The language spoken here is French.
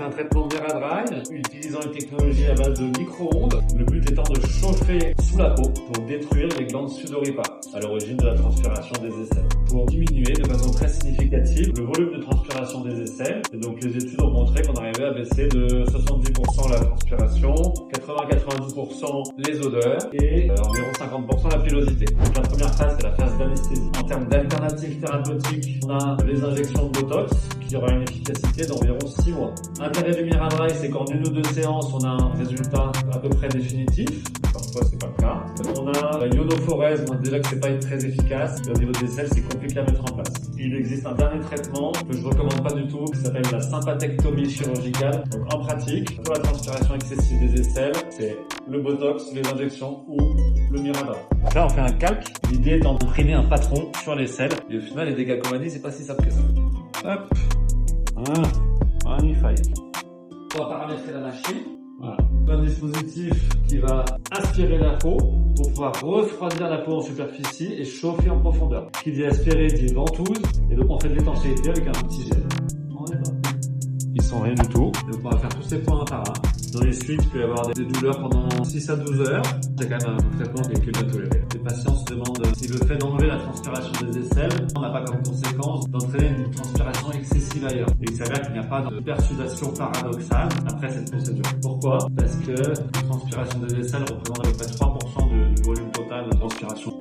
fait un traitement de Miradry utilisant une technologie à base de micro-ondes. Le but étant de chauffer sous la peau pour détruire les glandes sudoripares à l'origine de la transpiration des aisselles. Pour diminuer de façon très significative le volume de transpiration des aisselles. Et donc les études ont montré qu'on arrivait à baisser de 70% la transpiration, 80-90% les odeurs et environ 50% la pilosité. Donc la première phase, c'est la phase d'anesthésie. En termes d'alternatives thérapeutiques, on a les injections de Botox qui aura une efficacité d'environ 6 mois. L'intérêt du Miradry, c'est qu'en 1 ou 2 séances, on a un résultat à peu près définitif. Parfois, c'est pas le cas. On a la ionophorèse, on a déjà que c'est pas très efficace. Et au niveau des aisselles, c'est compliqué à mettre en place. Il existe un dernier traitement que je recommande pas du tout, qui s'appelle la sympathectomie chirurgicale. Donc, en pratique, pour la transpiration excessive des aisselles, c'est le Botox, les injections ou le Miradry. Là, on fait un calque. L'idée étant d'imprimer un patron sur l'aisselle. Et au final, les dégâts communis, c'est pas si simple que ça. Hop. Magnifique. On va paramétrer la machine. Voilà. Un dispositif qui va aspirer la peau pour pouvoir refroidir la peau en superficie et chauffer en profondeur. Qui dit aspirer dit ventouse, et donc on fait de l'étanchéité avec un petit gel. On est là. Ils sont rien du tout. Donc on va faire tous ces points un par un. Dans les suites, il peut y avoir des douleurs pendant 6 à 12 heures. C'est quand même un traitement qui est que bien toléré. Les patients se demandent si le fait d'enlever la transpiration des aisselles n'a pas comme conséquence d'entraîner une transpiration excessive ailleurs. Et il s'avère qu'il n'y a pas de persudation paradoxale après cette procédure. Pourquoi? Parce que la transpiration des aisselles représente à peu près 3% du volume total de transpiration.